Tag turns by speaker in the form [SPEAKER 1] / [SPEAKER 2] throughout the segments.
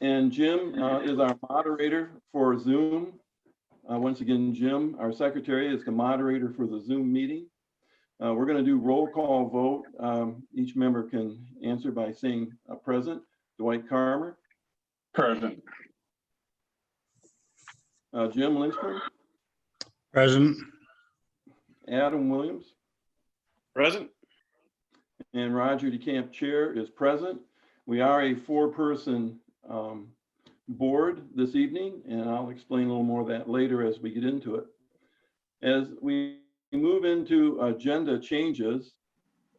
[SPEAKER 1] And Jim is our moderator for Zoom. Once again, Jim, our secretary, is the moderator for the Zoom meeting. We're going to do roll call vote. Each member can answer by saying present. Dwight Carmer.
[SPEAKER 2] Present.
[SPEAKER 1] Jim Lynchman.
[SPEAKER 3] Present.
[SPEAKER 1] Adam Williams.
[SPEAKER 4] Present.
[SPEAKER 1] And Roger DeCamp, chair, is present. We are a four-person board this evening, and I'll explain a little more of that later as we get into it. As we move into agenda changes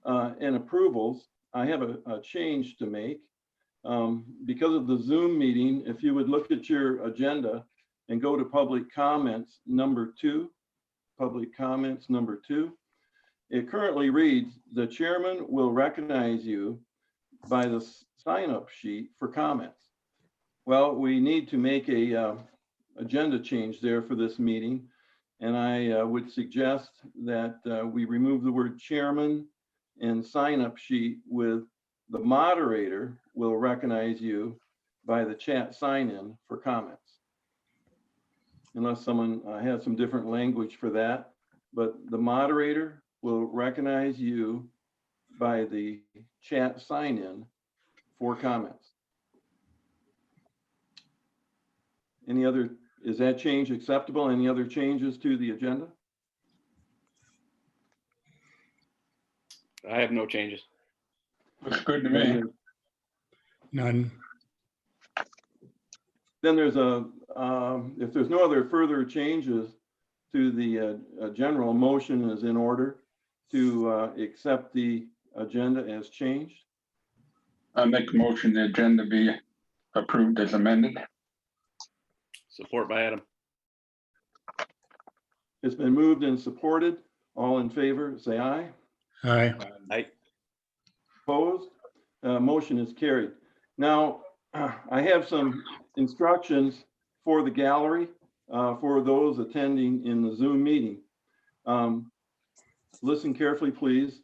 [SPEAKER 1] and approvals, I have a change to make. Because of the Zoom meeting, if you would look at your agenda and go to public comments number 2, public comments number 2, it currently reads, the chairman will recognize you by the sign-up sheet for comments. Well, we need to make a agenda change there for this meeting. And I would suggest that we remove the word chairman and sign-up sheet with the moderator will recognize you by the chat sign-in for comments. Unless someone has some different language for that, but the moderator will recognize you by the chat sign-in for comments. Any other, is that change acceptable? Any other changes to the agenda?
[SPEAKER 4] I have no changes.
[SPEAKER 2] Looks good to me.
[SPEAKER 3] None.
[SPEAKER 1] Then there's if there's no other further changes to the general, motion is in order to accept the agenda as changed.
[SPEAKER 2] I make a motion the agenda be approved as amended.
[SPEAKER 4] Support by Adam.
[SPEAKER 1] It's been moved and supported. All in favor, say aye.
[SPEAKER 3] Aye.
[SPEAKER 4] Aye.
[SPEAKER 1] Opposed? Motion is carried. Now, I have some instructions for the gallery for those attending in the Zoom meeting. Listen carefully, please.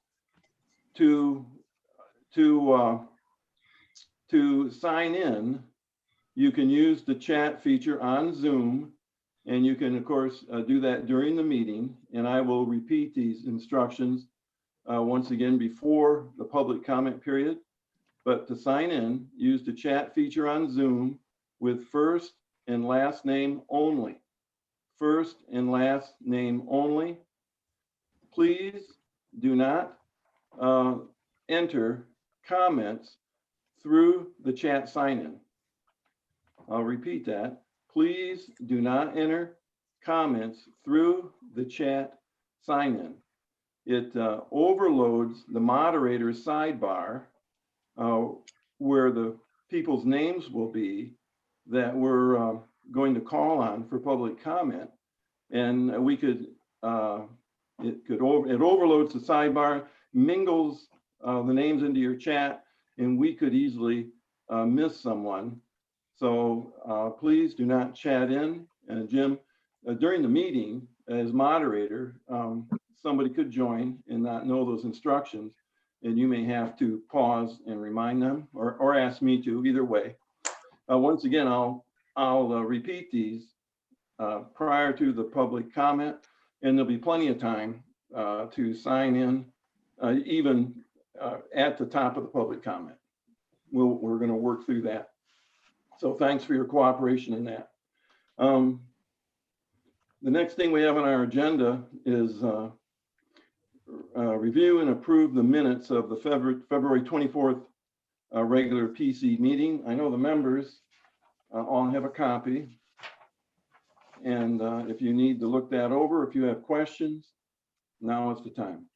[SPEAKER 1] To sign in, you can use the chat feature on Zoom, and you can, of course, do that during the meeting. And I will repeat these instructions once again before the public comment period. But to sign in, use the chat feature on Zoom with first and last name only. First and last name only. Please do not enter comments through the chat sign-in. I'll repeat that. Please do not enter comments through the chat sign-in. It overloads the moderator's sidebar where the people's names will be that we're going to call on for public comment. And we could, it overloads the sidebar, mingles the names into your chat, and we could easily miss someone. So please do not chat in. And Jim, during the meeting as moderator, somebody could join and not know those instructions, and you may have to pause and remind them or ask me to, either way. Once again, I'll repeat these prior to the public comment, and there'll be plenty of time to sign in even at the top of the public comment. We're going to work through that. So thanks for your cooperation in that. The next thing we have on our agenda is review and approve the minutes of the February 24th regular PC meeting. I know the members all have a copy. And if you need to look that over, if you have questions, now is the time.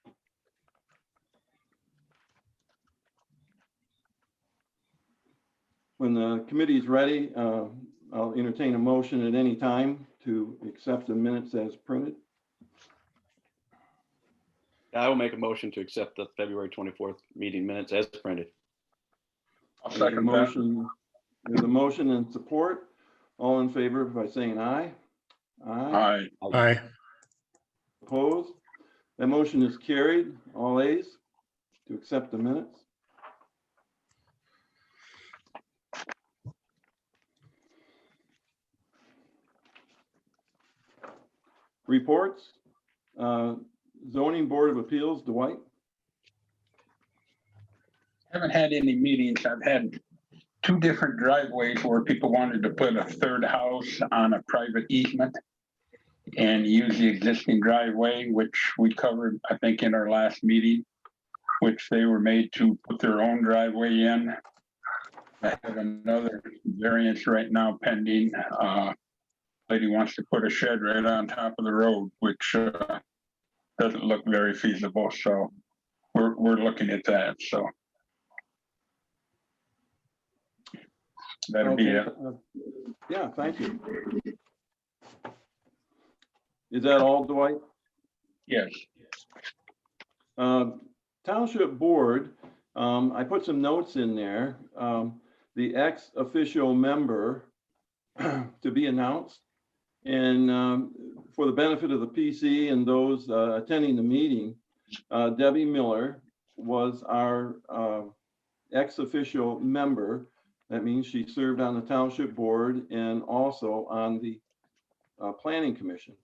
[SPEAKER 1] When the committee is ready, I'll entertain a motion at any time to accept the minutes as printed.
[SPEAKER 4] I will make a motion to accept the February 24th meeting minutes as printed.
[SPEAKER 2] I'll
[SPEAKER 1] There's a
[SPEAKER 2] second that.
[SPEAKER 1] motion. There's a motion and support. All in favor by saying aye. Aye.
[SPEAKER 2] Aye.
[SPEAKER 3] Aye.
[SPEAKER 1] Opposed? That motion is carried. All ayes to accept the minutes. Reports, Zoning Board of Appeals, Dwight.
[SPEAKER 2] Haven't had any meetings. I've had two different driveways where people wanted to put a third house on a private easement and use the existing driveway, which we covered, I think, in our last meeting, which they were made to put their own driveway in. I have another variance right now pending. Lady wants to put a shed right on top of the road, which doesn't look very feasible. So we're looking at that. So that'll be
[SPEAKER 1] Okay,
[SPEAKER 2] it.
[SPEAKER 1] Yeah, thank you. Is that all, Dwight?
[SPEAKER 2] Yes.
[SPEAKER 1] Township Board, I put some notes in there. The ex officio member to be announced. And for the benefit of the PC and those attending the meeting, Debbie Miller was our ex officio member. That means she served on the Township Board and also on the Planning Commission.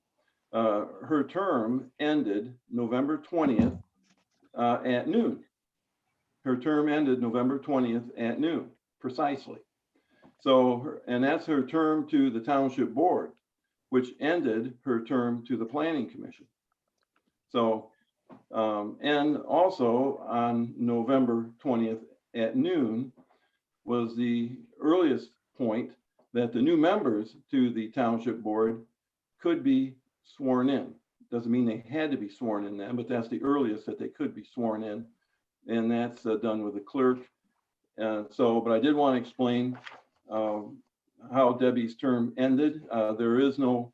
[SPEAKER 1] Her term ended November 20th at noon. Her term ended November 20th at noon, precisely. So, and that's her term to the Township Board, which ended her term to the Planning Commission. So, and also on November 20th at noon was the earliest point that the new members to the Township Board could be sworn in. Doesn't mean they had to be sworn in then, but that's the earliest that they could be sworn in. And that's done with the clerk. But I did want to explain how Debbie's term ended. There is no,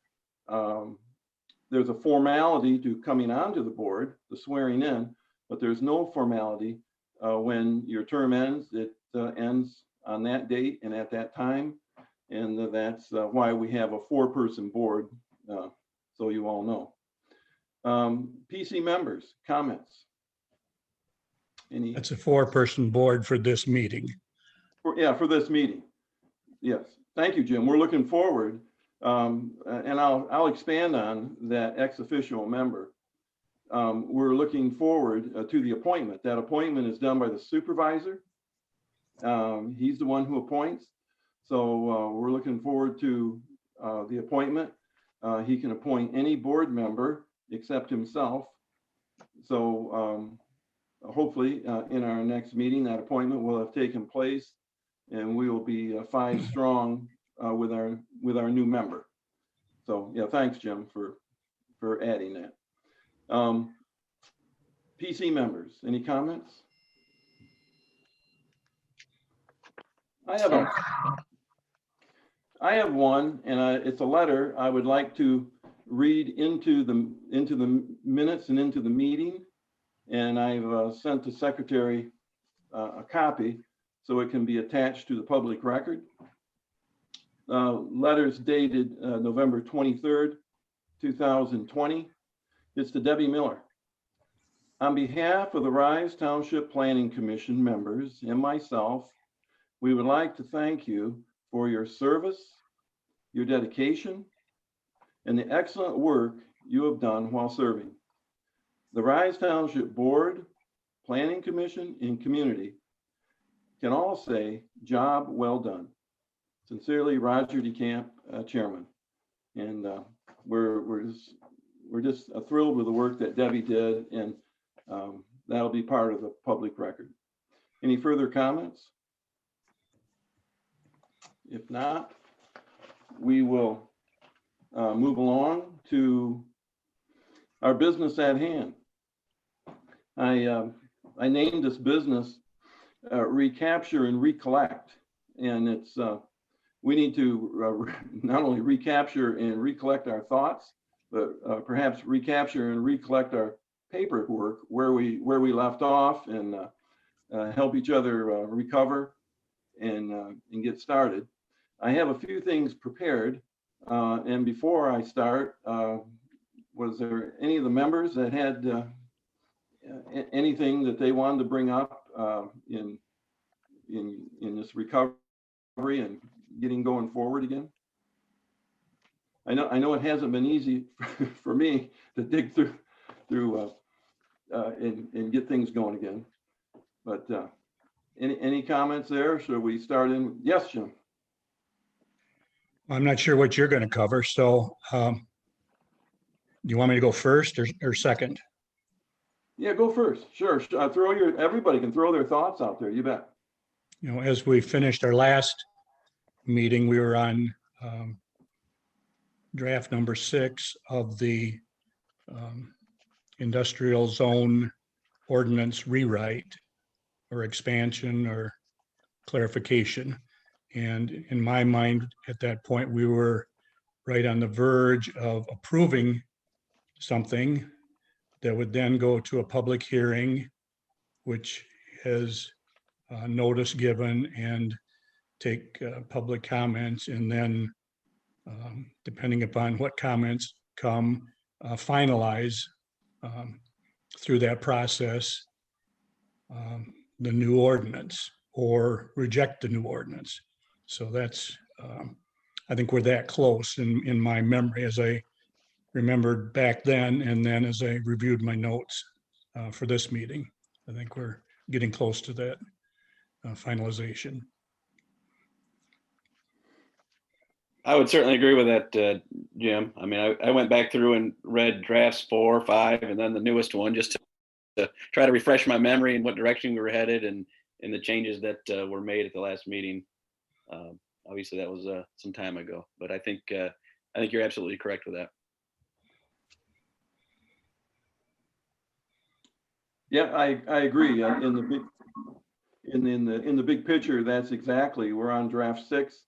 [SPEAKER 1] there's a formality to coming onto the board, the swearing in, but there's no formality when your term ends. It ends on that date and at that time. And that's why we have a 4-person board, so you all know. PC members, comments? Any?
[SPEAKER 3] That's a 4-person board for this meeting.
[SPEAKER 1] For this meeting. Yes, thank you, Jim. We're looking forward, and I'll expand on that ex officio member. We're looking forward to the appointment. That appointment is done by the supervisor. He's the one who appoints. So we're looking forward to the appointment. He can appoint any board member except himself. So hopefully in our next meeting, that appointment will have taken place and we will be 5 strong with our new member. So yeah, thanks, Jim, for adding that. PC members, any comments? I have one, and it's a letter I would like to read into the minutes and into the meeting. And I've sent the secretary a copy so it can be attached to the public record. Letters dated November 23rd, 2020. It's to Debbie Miller. On behalf of the Rives Township Planning Commission members and myself, we would like to thank you for your service, your dedication, and the excellent work you have done while serving. The Rives Township Board, Planning Commission, and community can all say, job well done. Sincerely, Roger DeCamp, Chairman. And we're just thrilled with the work that Debbie did, and that'll be part of the public record. Any further comments? If not, we will move along to our business at hand. I named this business Recapture and Recollect, and it's we need to not only recapture and recollect our thoughts, but perhaps recapture and recollect our paperwork where we left off, and help each other recover and get started. I have a few things prepared, and before I start, was there any of the members that had anything that they wanted to bring up in this recovery and getting going forward again? I know it hasn't been easy for me to dig through and get things going again. But any comments there? Should we start in? Yes, Jim.
[SPEAKER 3] I'm not sure what you're going to cover, so do you want me to go first or second?
[SPEAKER 1] Yeah, go first. Sure. Everybody can throw their thoughts out there. You bet.
[SPEAKER 3] You know, as we finished our last meeting, we were on draft number 6 of the industrial zone ordinance rewrite or expansion or clarification. And in my mind, at that point, we were right on the verge of approving something that would then go to a public hearing, which has notice given and take public comments, and then depending upon what comments come, finalize through that process the new ordinance or reject the new ordinance. So that's, I think we're that close in my memory as I remembered back then, and then as I reviewed my notes for this meeting. I think we're getting close to that finalization.
[SPEAKER 4] I would certainly agree with that, Jim. I mean, I went back through and read drafts 4, 5, and then the newest one just to try to refresh my memory in what direction we were headed and the changes that were made at the last meeting. Obviously, that was some time ago, but I think you're absolutely correct with that.
[SPEAKER 1] Yeah, I agree. In the big picture, that's exactly, we're on draft 6,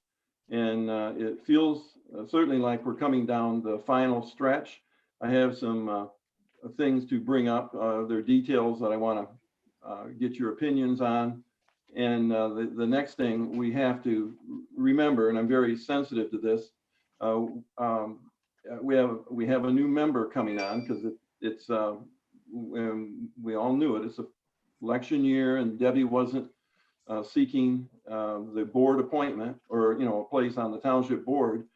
[SPEAKER 1] and it feels certainly like we're coming down the final stretch. I have some things to bring up. There are details that I want to get your opinions on. And the next thing we have to remember, and I'm very sensitive to this, we have a new member coming on because it's we all knew it. It's an election year, and Debbie wasn't seeking the board appointment or a place on the township board.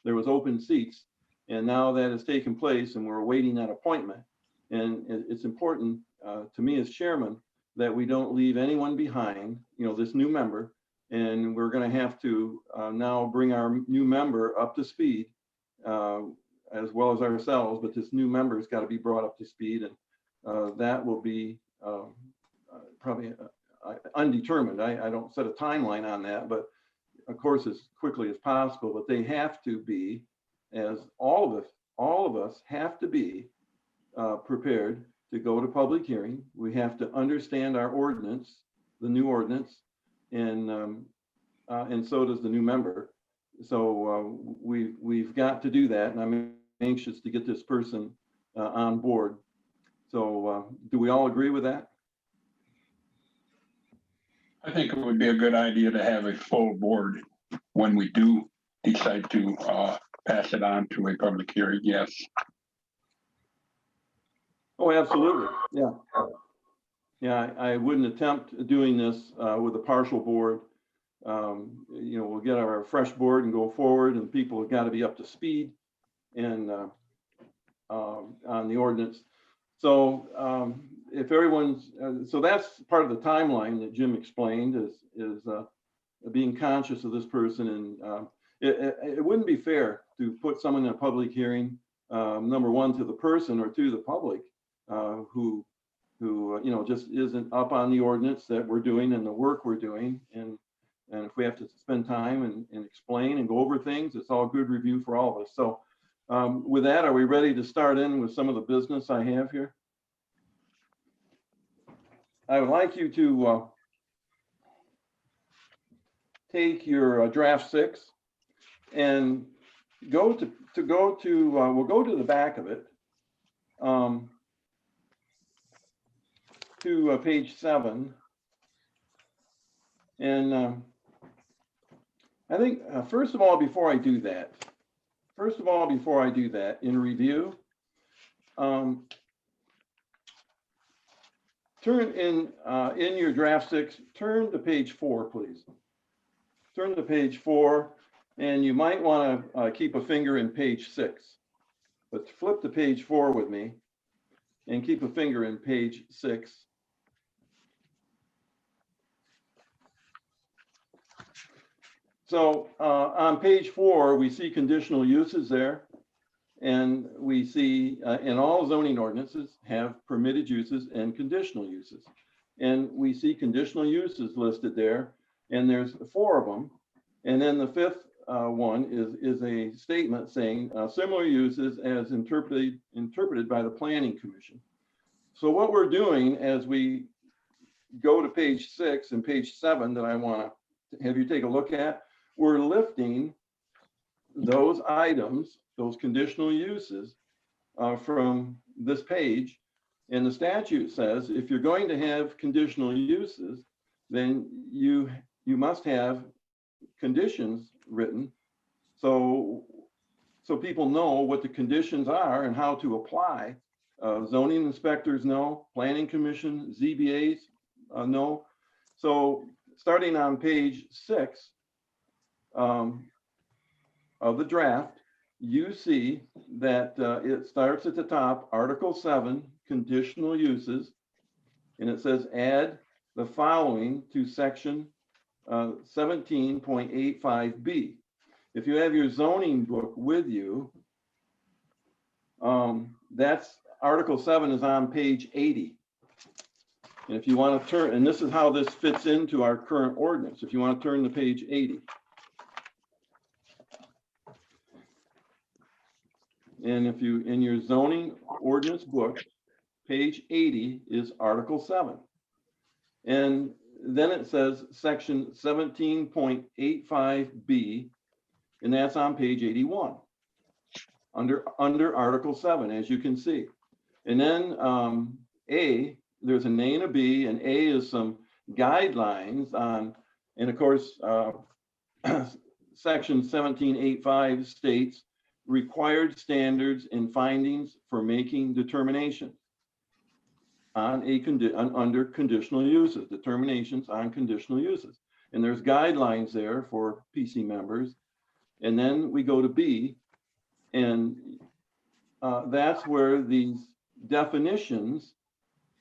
[SPEAKER 1] There was open seats, and now that has taken place, and we're awaiting that appointment. And it's important to me as chairman that we don't leave anyone behind. This new member, and we're going to have to now bring our new member up to speed. As well as ourselves, but this new member has got to be brought up to speed, and that will be probably undetermined. I don't set a timeline on that, but of course as quickly as possible. But they have to be, as all of us have to be prepared to go to public hearing. We have to understand our ordinance, the new ordinance, and so does the new member. So we've got to do that, and I'm anxious to get this person on board. So do we all agree with that?
[SPEAKER 2] I think it would be a good idea to have a full board when we do decide to pass it on to a public hearing. Yes.
[SPEAKER 1] Oh, absolutely. Yeah. Yeah, I wouldn't attempt doing this with a partial board. We'll get our fresh board and go forward, and people have got to be up to speed and on the ordinance. So if everyone's, so that's part of the timeline that Jim explained is being conscious of this person. And it wouldn't be fair to put someone in a public hearing, number one, to the person, or to the public who just isn't up on the ordinance that we're doing and the work we're doing. And if we have to spend time and explain and go over things, it's all good review for all of us. So with that, are we ready to start in with some of the business I have here? I would like you to take your draft 6 and we'll go to the back of it, to page 7. And I think, first of all, before I do that, in review, turn in your draft 6, turn to page 4, please. Turn to page 4, And you might want to keep a finger in page 6. But flip to page 4 with me and keep a finger in page 6. So on page 4, we see conditional uses there. And we see in all zoning ordinances have permitted uses and conditional uses. And we see conditional uses listed there, and there's 4 of them. And then the 5th one is a statement saying similar uses as interpreted by the Planning Commission. So what we're doing as we go to page 6 and page 7 that I want to have you take a look at, we're lifting those items, those conditional uses from this page. And the statute says if you're going to have conditional uses, then you must have conditions written so people know what the conditions are and how to apply. Zoning inspectors know, Planning Commission, ZBAs know. So starting on page 6 of the draft, you see that it starts at the top, Article 7, conditional uses, and it says add the following to section 17.85B. If you have your zoning book with you, that's Article 7 is on page 80. And if you want to turn, and this is how this fits into our current ordinance, if you want to turn to page 80. And if you, in your zoning ordinance book, page 80 is Article 7. And then it says section 17.85B, and that's on page 81, under Article 7, as you can see. And then A, there's an A and a B, and A is some guidelines on, and of course, section 17.85 states, required standards and findings for making determinations on under conditional uses, determinations on conditional uses. And there's guidelines there for PC members. And then we go to B, and that's where these definitions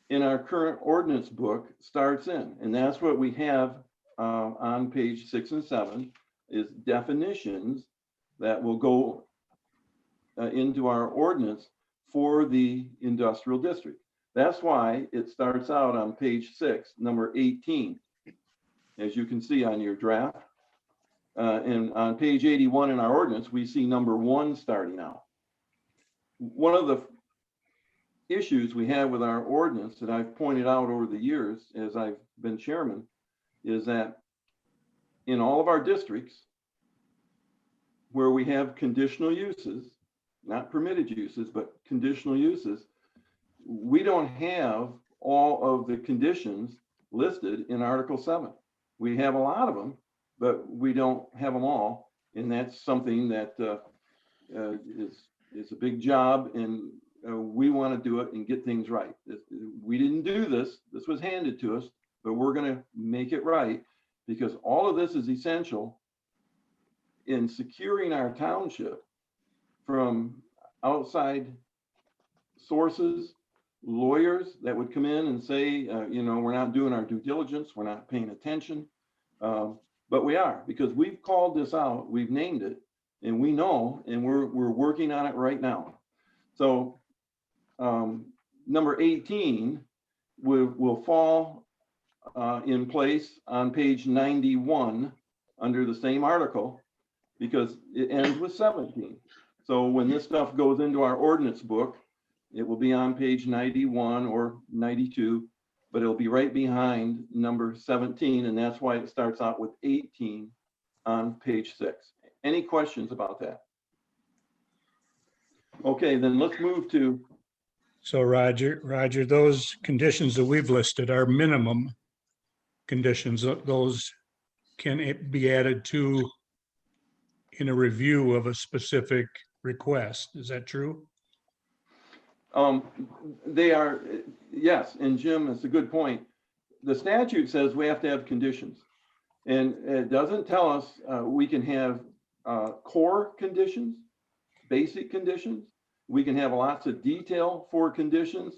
[SPEAKER 1] in our current ordinance book starts in. And that's what we have on page 6 and 7 is definitions that will go into our ordinance for the industrial district. That's why it starts out on page 6, number 18, as you can see on your draft. And on page 81 in our ordinance, we see number 1 starting out. One of the issues we have with our ordinance that I've pointed out over the years as I've been chairman is that in all of our districts where we have conditional uses, not permitted uses, but conditional uses, we don't have all of the conditions listed in Article 7. We have a lot of them, but we don't have them all. And that's something that is a big job, and we want to do it and get things right. We didn't do this. This was handed to us, but we're going to make it right because all of this is essential in securing our township from outside sources, lawyers that would come in and say, you know, we're not doing our due diligence, we're not paying attention, but we are, because we've called this out, we've named it, and we know, and we're working on it right now. So number 18 will fall in place on page 91 under the same article because it ends with 17. So when this stuff goes into our ordinance book, it will be on page 91 or 92, but it'll be right behind number 17, and that's why it starts out with 18 on page 6. Any questions about that? Okay, then let's move to.
[SPEAKER 3] So Roger, those conditions that we've listed are minimum conditions. Those can be added to in a review of a specific request. Is that true?
[SPEAKER 1] They are, yes, and Jim, it's a good point. The statute says we have to have conditions, and it doesn't tell us we can have core conditions, basic conditions. We can have lots of detail for conditions.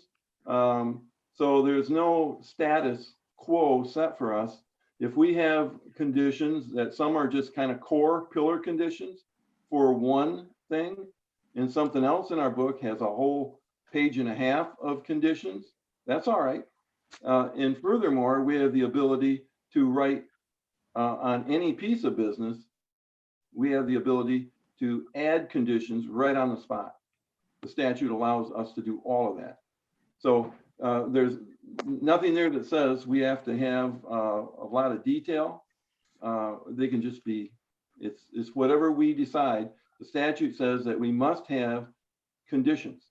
[SPEAKER 1] So there's no status quo set for us. If we have conditions that some are just kind of core pillar conditions for one thing, and something else in our book has a whole page and a half of conditions, that's all right. And furthermore, we have the ability to write on any piece of business, we have the ability to add conditions right on the spot. The statute allows us to do all of that. So there's nothing there that says we have to have a lot of detail. They can just be, it's whatever we decide. The statute says that we must have conditions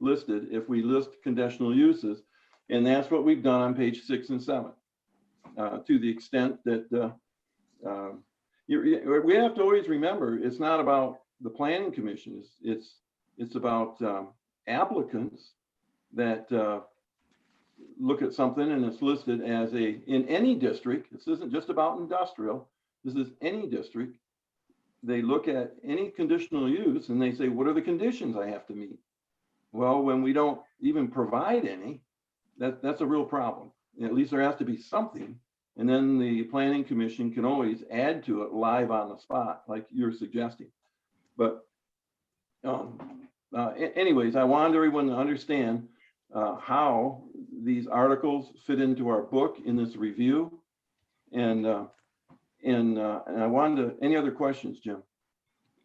[SPEAKER 1] listed if we list conditional uses. And that's what we've done on page 6 and 7. To the extent that we have to always remember, it's not about the planning commission. It's about applicants that look at something and it's listed as in any district. This isn't just about industrial. This is any district. They look at any conditional use and they say, what are the conditions I have to meet? Well, when we don't even provide any, that's a real problem. At least there has to be something. And then the planning commission can always add to it live on the spot, like you're suggesting. But anyways, I want everyone to understand how these articles fit into our book in this review. And I wanted to, any other questions, Jim?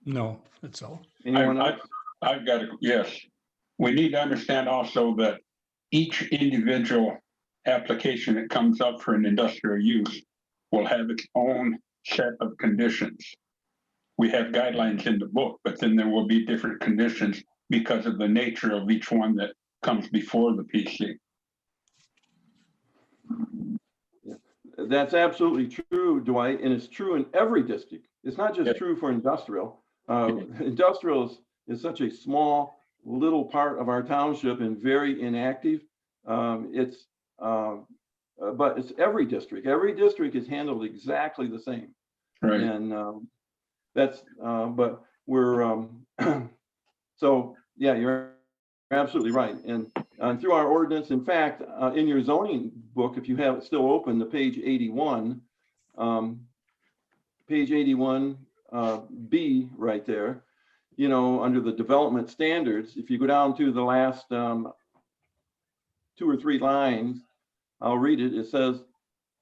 [SPEAKER 3] No, that's all.
[SPEAKER 1] Anyone else?
[SPEAKER 2] I've got yes. We need to understand also that each individual application that comes up for an industrial use will have its own set of conditions. We have guidelines in the book, but then there will be different conditions because of the nature of each one that comes before the PC.
[SPEAKER 1] That's absolutely true, Dwight, and it's true in every district. It's not just true for industrial. Industrial is such a small little part of our township and very inactive. But it's every district. Every district is handled exactly the same.
[SPEAKER 2] Right.
[SPEAKER 1] And but we're so yeah, you're absolutely right. And through our ordinance, in fact, in your zoning book, if you have it still open, to page 81, page 81 B right there, you know, under the development standards, if you go down to the last 2 or 3 lines, I'll read it. It says,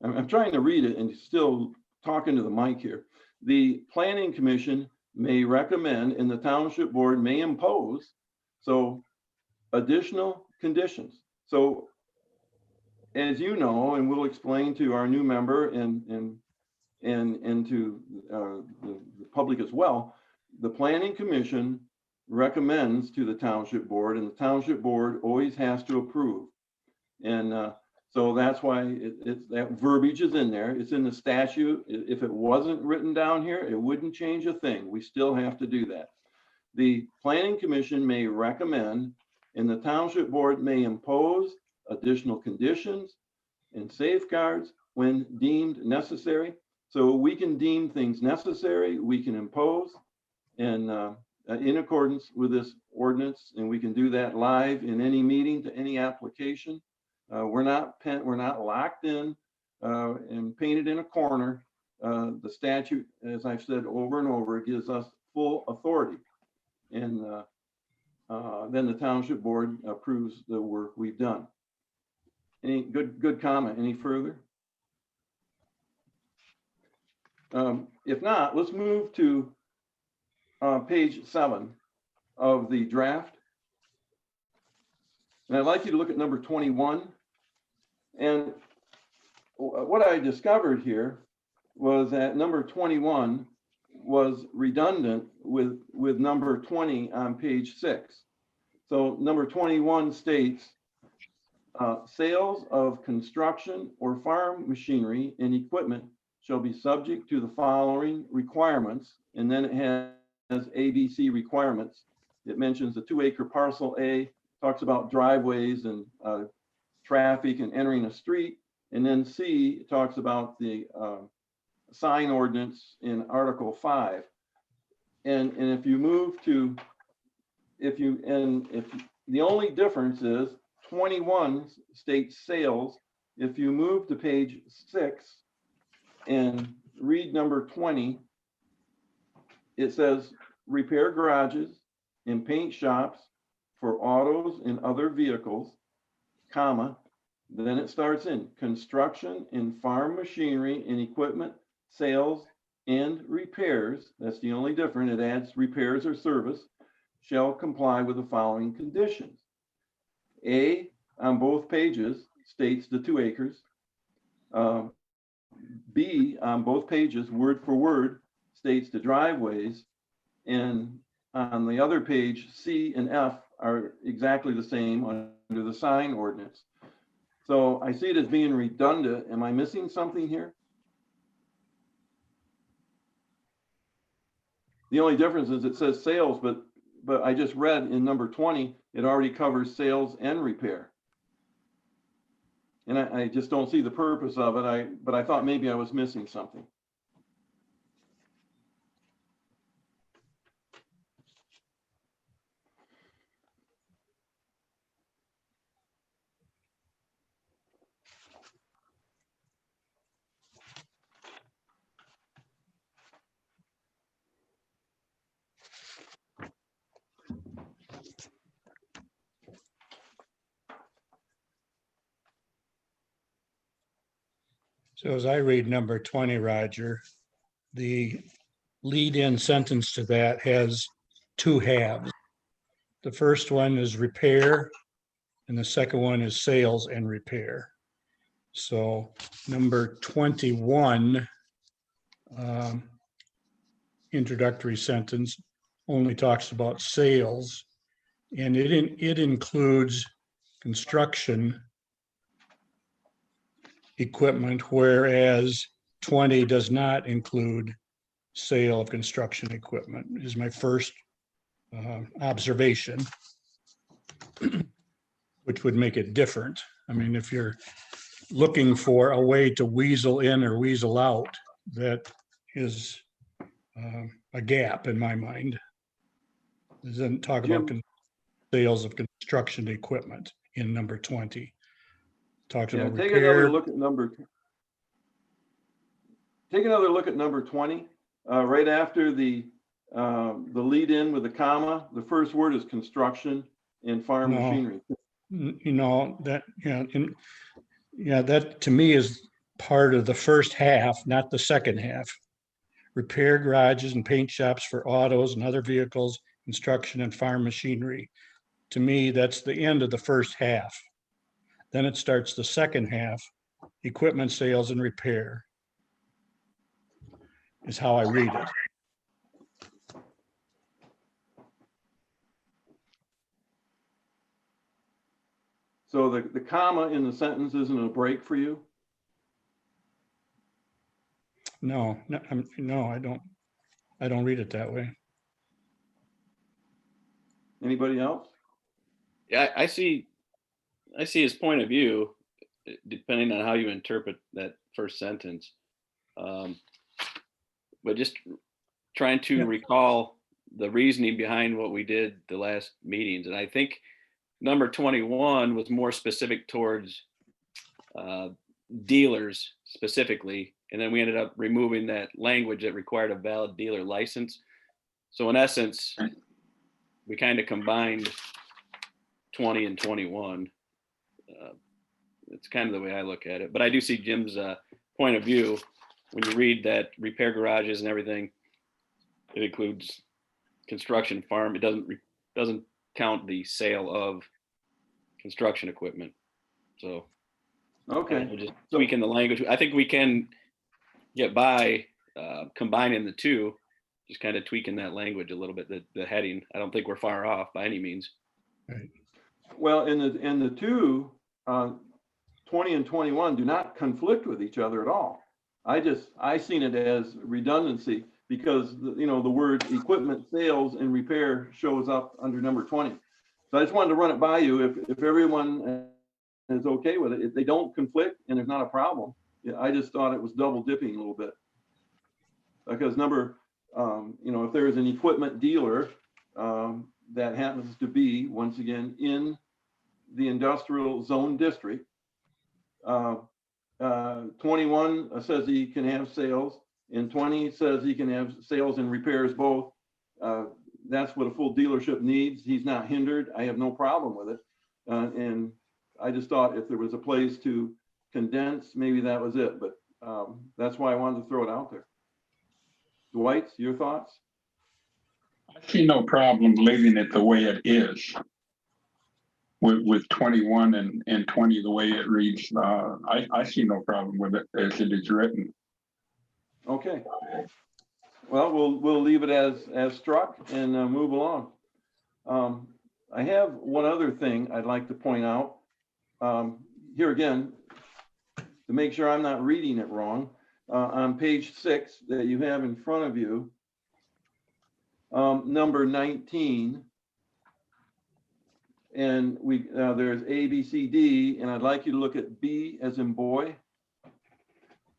[SPEAKER 1] I'm trying to read it and still talking to the mic here. The planning commission may recommend and the township board may impose additional conditions. So as you know, and we'll explain to our new member and to the public as well, the planning commission recommends to the township board and the township board always has to approve. And so that's why that verbiage is in there. It's in the statute. If it wasn't written down here, it wouldn't change a thing. We still have to do that. The planning commission may recommend and the township board may impose additional conditions and safeguards when deemed necessary. So we can deem things necessary, we can impose, and in accordance with this ordinance, and we can do that live in any meeting to any application. We're not locked in and painted in a corner. The statute, as I've said over and over, gives us full authority. And then the township board approves the work we've done. Any good comment? Any further? If not, let's move to page 7 of the draft. And I'd like you to look at number 21. And what I discovered here was that number 21 was redundant with number 20 on page 6. So number 21 states, sales of construction or farm machinery and equipment shall be subject to the following requirements. And then it has ABC requirements. It mentions the 2-acre parcel A, talks about driveways and traffic and entering a street. And then C talks about the sign ordinance in Article 5. And if you move to, if the only difference is 21 states sales. If you move to page 6 and read number 20, it says repair garages and paint shops for autos and other vehicles, comma, then it starts in construction and farm machinery and equipment, sales and repairs. That's the only difference. It adds repairs or service shall comply with the following conditions. A, on both pages, states the 2 acres. B, on both pages, word for word, states the driveways. And on the other page, C and F are exactly the same under the sign ordinance. So I see it as being redundant. Am I missing something here? The only difference is it says sales, but I just read in number 20, it already covers sales and repair. And I just don't see the purpose of it. But I thought maybe I was missing something.
[SPEAKER 3] So as I read number 20, Roger, the lead-in sentence to that has 2 halves. The first one is repair, and the second one is sales and repair. So number 21, introductory sentence, only talks about sales, and it includes construction equipment, whereas 20 does not include sale of construction equipment, is my first observation, which would make it different. I mean, if you're looking for a way to weasel in or weasel out, that is a gap in my mind. It doesn't talk about sales of construction equipment in number 20. Talks about
[SPEAKER 1] Take
[SPEAKER 3] repair.
[SPEAKER 1] another look at number 20. Right after the lead in with the comma, the first word is construction and farm machinery.
[SPEAKER 3] You know, that, that to me is part of the first half, not the second half. Repair garages and paint shops for autos and other vehicles, construction and farm machinery. To me, that's the end of the first half. Then it starts the second half, equipment sales and repair is how I read it.
[SPEAKER 1] So the comma in the sentence isn't a break for you?
[SPEAKER 3] No, I don't read it that way.
[SPEAKER 1] Anybody else?
[SPEAKER 4] Yeah, I see his point of view, depending on how you interpret that first sentence. But just trying to recall the reasoning behind what we did the last meetings. And I think number 21 was more specific towards dealers specifically. And then we ended up removing that language that required a valid dealer license. So in essence, we kind of combined 20 and 21. It's kind of the way I look at it. But I do see Jim's point of view. When you read that repair garages and everything, it includes construction farm. It doesn't count the sale of construction equipment. So
[SPEAKER 1] Okay.
[SPEAKER 4] we're just tweaking the language. I think we can get by combining the two, just kind of tweaking that language a little bit, the heading. I don't think we're far off by any means.
[SPEAKER 3] Right.
[SPEAKER 1] Well, in the two, 20 and 21 do not conflict with each other at all. I seen it as redundancy because the word equipment sales and repair shows up under number 20. So I just wanted to run it by you if everyone is okay with it. If they don't conflict and there's not a problem, I just thought it was double dipping a little bit. Because number You know, if there is an equipment dealer that happens to be, once again, in the industrial zone district, 21 says he can have sales, and 20 says he can have sales and repairs both. That's what a full dealership needs. He's not hindered. I have no problem with it. And I just thought if there was a place to condense, maybe that was it. But that's why I wanted to throw it out there. Dwight, your thoughts?
[SPEAKER 2] I see no problem leaving it the way it is. With 21 and 20 the way it reads, I see no problem with it as it is written.
[SPEAKER 1] Okay. Well, we'll leave it as struck and move along. I have one other thing I'd like to point out. Here again, to make sure I'm not reading it wrong, on page 6 that you have in front of you, number 19, and there's A, B, C, D, and I'd like you to look at B as in boy.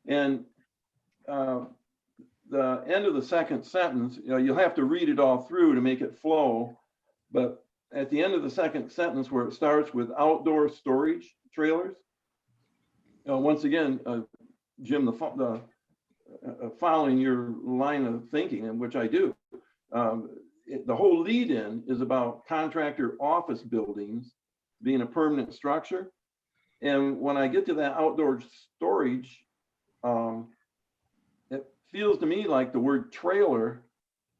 [SPEAKER 1] And the end of the second sentence, you know, you'll have to read it all through to make it flow. But at the end of the second sentence, where it starts with outdoor storage trailers, once again, Jim, following your line of thinking, and which I do, the whole lead in is about contractor office buildings being a permanent structure. And when I get to that outdoor storage, it feels to me like the word trailer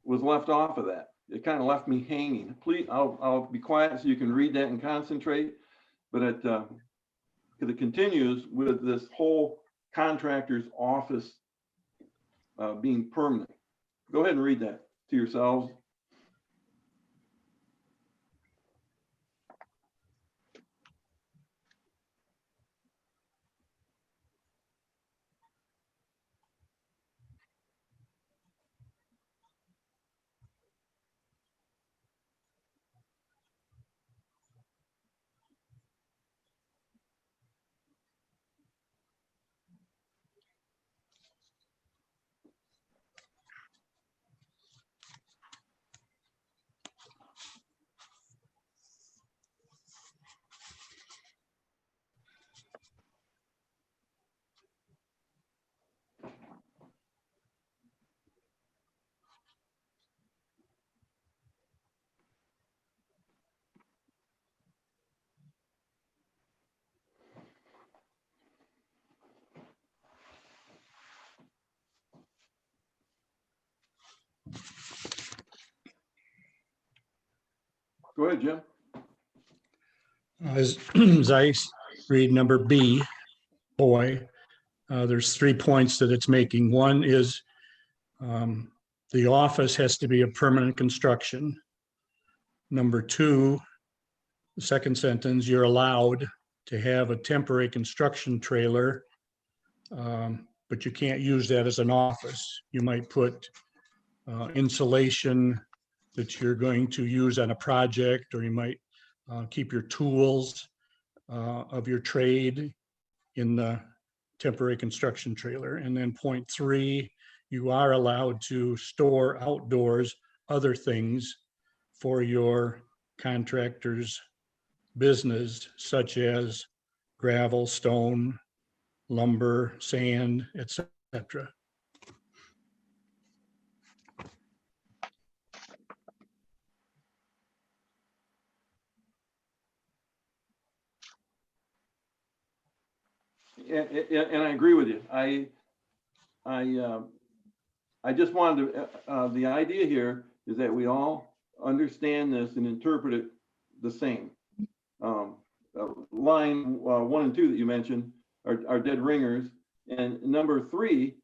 [SPEAKER 1] was left off of that. It kind of left me hanging. Please, I'll be quiet so you can read that and concentrate. But because it continues with this whole contractor's office being permanent. Go ahead and read that to yourselves. Go ahead, Jim.
[SPEAKER 3] As I read number B, boy, there's 3 points that it's making. One is the office has to be a permanent construction. Number 2, the second sentence, you're allowed to have a temporary construction trailer, but you can't use that as an office. You might put insulation that you're going to use on a project, or you might keep your tools of your trade in the temporary construction trailer. And then point 3, you are allowed to store outdoors other things for your contractor's business, such as gravel, stone, lumber, sand, etc.
[SPEAKER 1] And I agree with you. I just wanted to, the idea here is that we all understand this and interpret it the same. Line 1 and 2 that you mentioned are dead ringers. And number 3,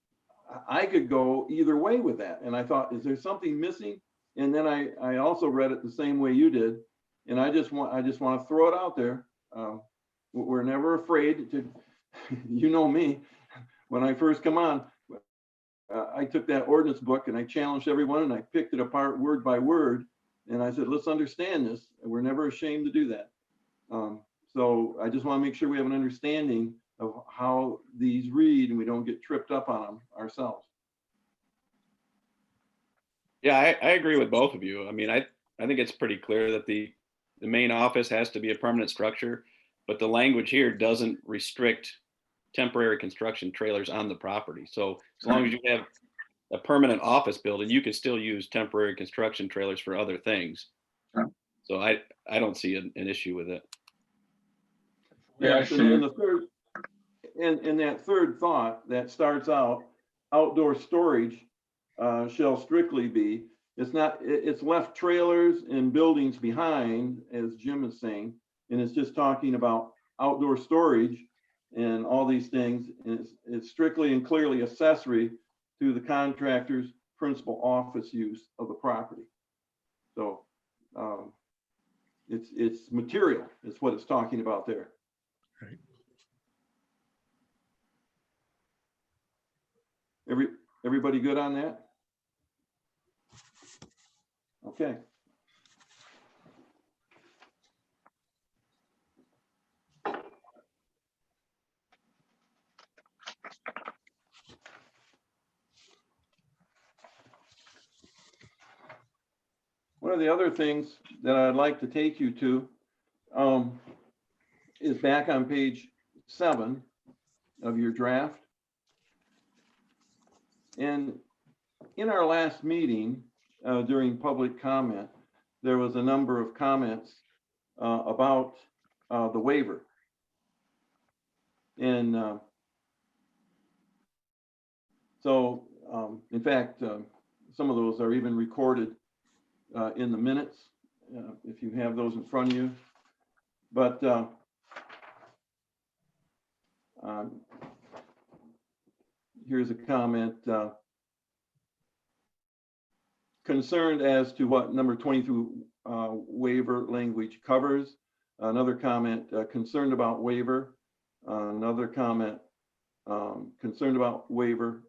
[SPEAKER 1] I could go either way with that. And I thought, is there something missing? And then I also read it the same way you did. And I just want to throw it out there. We're never afraid to, you know me, when I first come on, I took that ordinance book and I challenged everyone and I picked it apart word by word. And I said, let's understand this. And we're never ashamed to do that. So I just want to make sure we have an understanding of how these read and we don't get tripped up on them ourselves.
[SPEAKER 4] Yeah, I agree with both of you. I mean, I think it's pretty clear that the main office has to be a permanent structure, but the language here doesn't restrict temporary construction trailers on the property. So as long as you have a permanent office building, you can still use temporary construction trailers for other things.
[SPEAKER 2] Yeah.
[SPEAKER 4] So I don't see an issue with it.
[SPEAKER 2] Yeah, I
[SPEAKER 1] Yes,
[SPEAKER 2] see
[SPEAKER 1] and
[SPEAKER 2] it.
[SPEAKER 1] the third, and that third thought that starts out, outdoor storage shall strictly be, it's not, it's left trailers and buildings behind, as Jim is saying, and it's just talking about outdoor storage and all these things, and it's strictly and clearly accessory to the contractor's principal office use of the property. So it's material, is what it's talking about there.
[SPEAKER 3] Right.
[SPEAKER 1] Everybody good on that? Okay. One of the other things that I'd like to take you to is back on page 7 of your draft. And in our last meeting, during public comment, there was a number of comments about the waiver. And so, in fact, some of those are even recorded in the minutes, if you have those in front of you. But here's a comment. Concerned as to what number 22 waiver language covers. Another comment, concerned about waiver. Another comment, concerned about waiver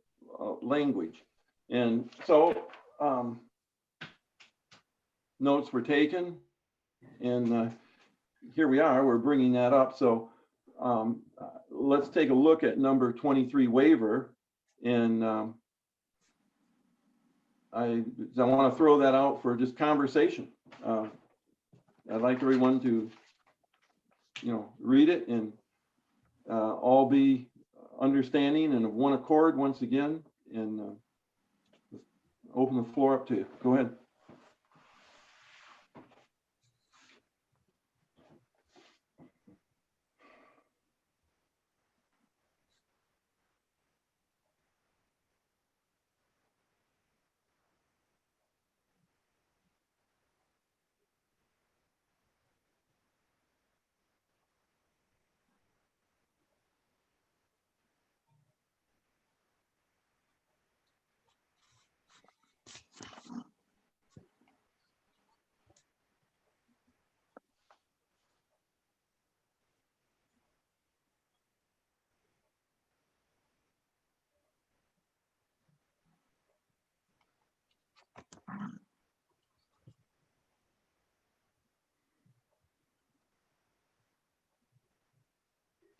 [SPEAKER 1] language. And so notes were taken, and here we are, we're bringing that up. So let's take a look at number 23 waiver. And I want to throw that out for just conversation. I'd like everyone to, read it and all be understanding and of one accord once again, and open the floor up to you. Go ahead.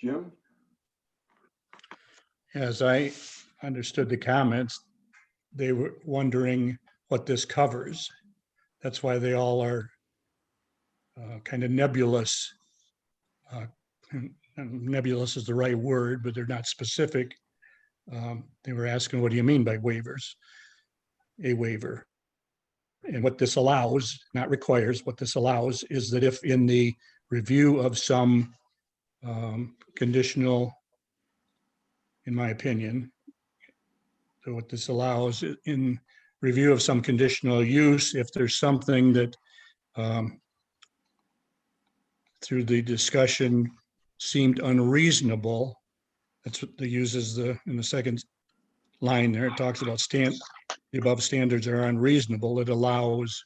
[SPEAKER 1] Jim?
[SPEAKER 3] As I understood the comments, they were wondering what this covers. That's why they all are kind of nebulous. Nebulous is the right word, but they're not specific. They were asking, what do you mean by waivers? A waiver. And what this allows, not requires, what this allows is that if in the review of some conditional, in my opinion, so what this allows in review of some conditional use, if there's something that through the discussion seemed unreasonable, that's what they uses in the second line there. It talks about the above standards are unreasonable. It allows,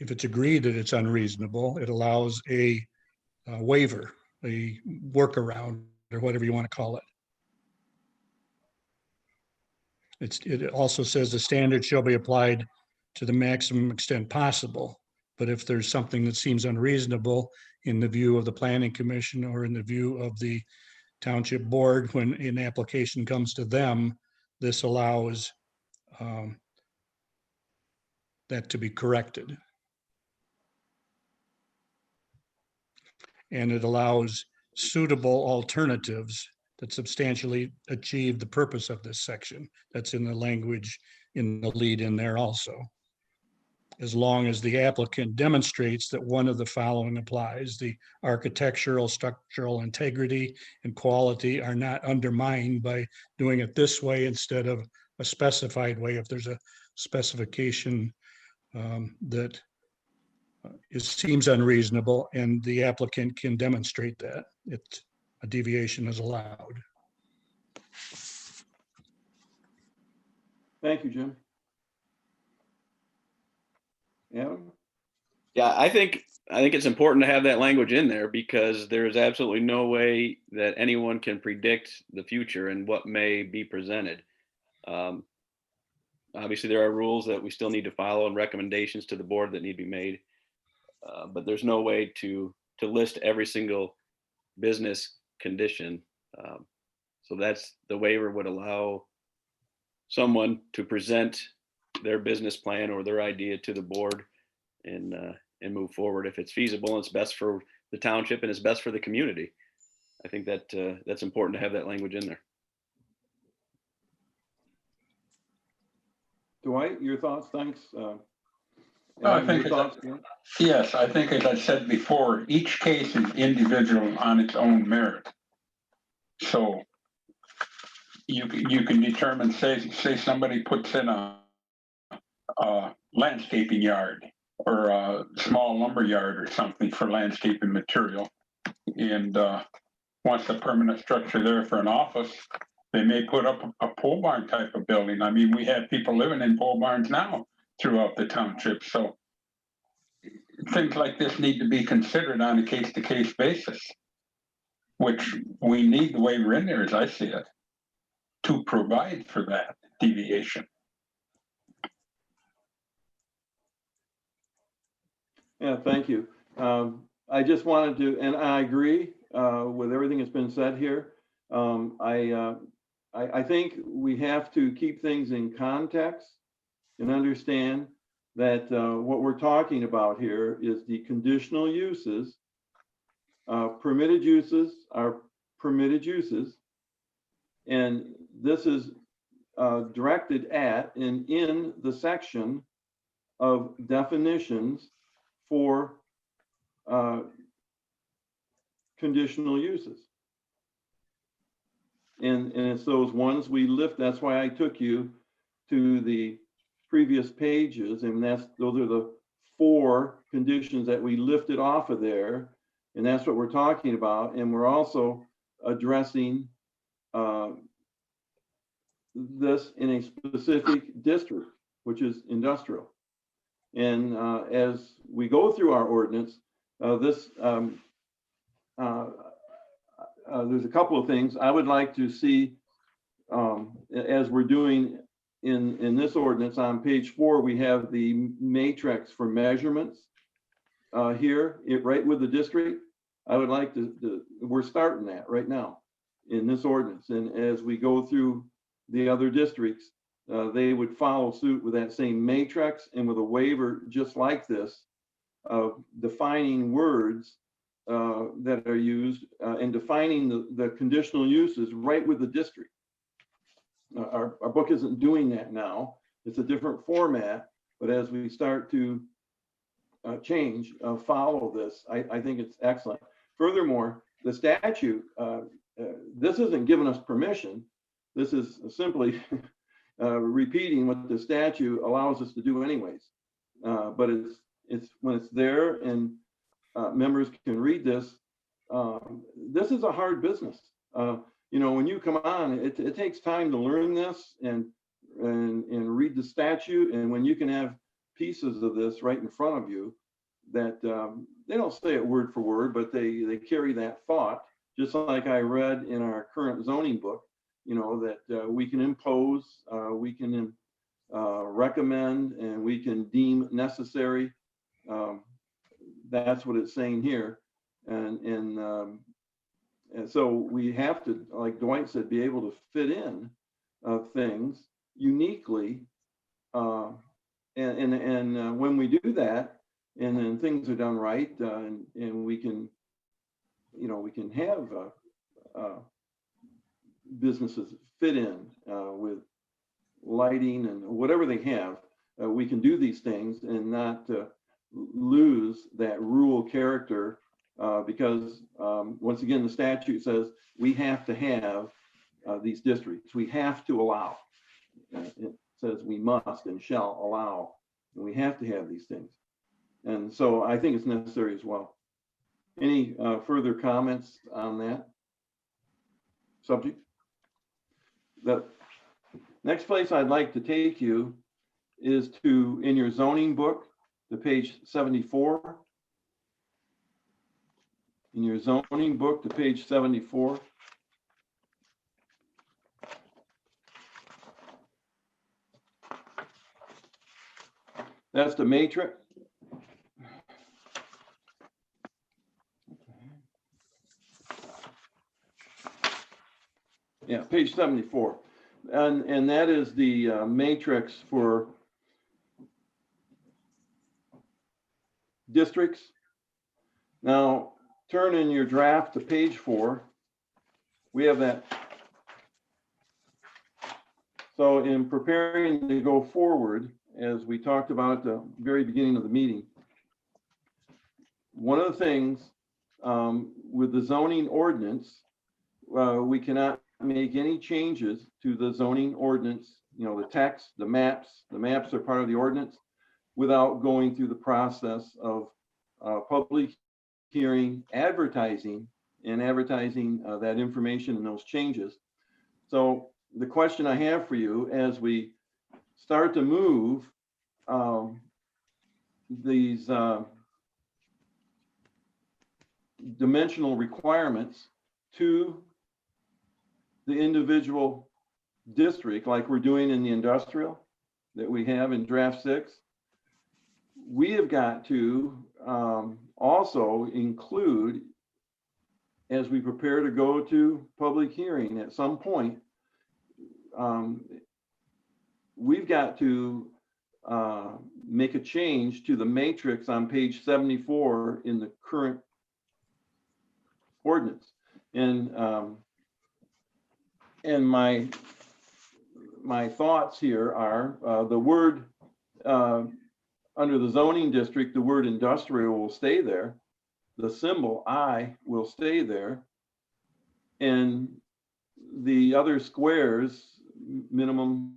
[SPEAKER 3] if it's agreed that it's unreasonable, it allows a waiver, a workaround, or whatever you want to call it. It also says the standard shall be applied to the maximum extent possible. But if there's something that seems unreasonable in the view of the planning commission or in the view of the township board, when an application comes to them, this allows that to be corrected. And it allows suitable alternatives that substantially achieve the purpose of this section. That's in the language in the lead in there also. As long as the applicant demonstrates that one of the following applies, the architectural, structural integrity and quality are not undermined by doing it this way instead of a specified way. If there's a specification that seems unreasonable and the applicant can demonstrate that, a deviation is allowed.
[SPEAKER 1] Thank you, Jim. Adam?
[SPEAKER 4] Yeah, I think it's important to have that language in there because there is absolutely no way that anyone can predict the future and what may be presented. Obviously, there are rules that we still need to follow and recommendations to the board that need to be made, but there's no way to list every single business condition. So that's the waiver would allow someone to present their business plan or their idea to the board and move forward if it's feasible and it's best for the township and it's best for the community. I think that that's important to have that language in there.
[SPEAKER 1] Dwight, your thoughts? Thanks.
[SPEAKER 2] I think
[SPEAKER 1] your thoughts?
[SPEAKER 2] yes, I think as I said before, each case is individual on its own merit. So you can determine, say somebody puts in a landscaping yard or a small lumber yard or something for landscaping material and wants a permanent structure there for an office. They may put up a pole barn type of building. I mean, we have people living in pole barns now throughout the township. So things like this need to be considered on a case-to-case basis, which we need the waiver in there, as I see it, to provide for that deviation.
[SPEAKER 1] Yeah, thank you. I just wanted to, and I agree with everything that's been said here. I think we have to keep things in context and understand that what we're talking about here is the conditional uses. Permitted uses are permitted uses. And this is directed at and in the section of definitions for conditional uses. And it's those ones we lift. That's why I took you to the previous pages, and those are the 4 conditions that we lifted off of there, and that's what we're talking about. And we're also addressing this in a specific district, which is industrial. And as we go through our ordinance, there's a couple of things I would like to see as we're doing in this ordinance. On page 4, we have the matrix for measurements here, right with the district. I would like we're starting that right now in this ordinance. And as we go through the other districts, they would follow suit with that same matrix and with a waiver just like this of defining words that are used and defining the conditional uses right with the district. Our book isn't doing that now. It's a different format, but as we start to follow this, I think it's excellent. Furthermore, the statute, this isn't giving us permission. This is simply repeating what the statute allows us to do anyways. But it's when it's there and members can read this. This is a hard business. When you come on, it takes time to learn this and read the statute. And when you can have pieces of this right in front of you that they don't say it word for word, but they carry that thought, just like I read in our current zoning book, that we can impose, we can recommend, and we can deem necessary. That's what it's saying here. And so we have to, like Dwight said, be able to fit in things uniquely. When we do that, and then things are done right, and we can, we can have businesses fit in with lighting and whatever they have. We can do these things and not lose that rural character because once again, the statute says we have to have these districts. We have to allow. It says we must and shall allow, and we have to have these things. And so I think it's necessary as well. Any further comments on that subject? The next place I'd like to take you is to, in your zoning book, to page 74. In your zoning book to page 74. That's the matrix. Yeah, page 74. And that is the matrix for districts. Now, turn in your draft to page 4. We have that. So in preparing to go forward, as we talked about at the very beginning of the meeting, one of the things with the zoning ordinance, we cannot make any changes to the zoning ordinance, the text, the maps are part of the ordinance, without going through the process of public hearing, advertising that information and those changes. So the question I have for you as we start to move these dimensional requirements to the individual district, like we're doing in the industrial that we have in draft 6, we have got to also include, as we prepare to go to public hearing at some point, we've got to make a change to the matrix on page 74 in the current ordinance. And my thoughts here are the word under the zoning district, the word industrial will stay there. The symbol I will stay there. And the other squares, minimum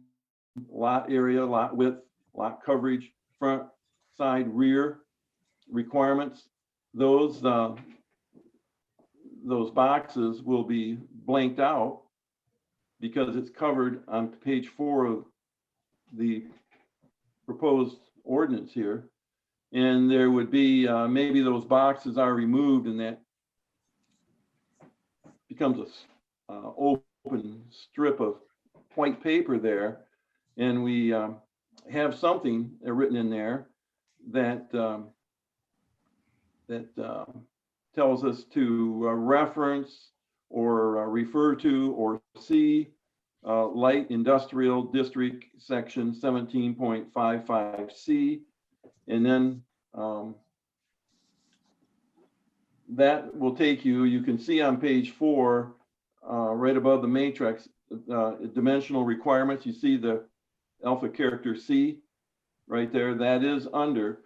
[SPEAKER 1] lot area, lot width, lot coverage, front, side, rear requirements, those boxes will be blanked out because it's covered on page 4 of the proposed ordinance here. And there would be, maybe those boxes are removed and that becomes a open strip of white paper there. And we have something written in there that tells us to reference or refer to or see light industrial district section 17.55C. And then that will take you, you can see on page 4, right above the matrix, dimensional requirements. You see the alpha character C right there. That is under,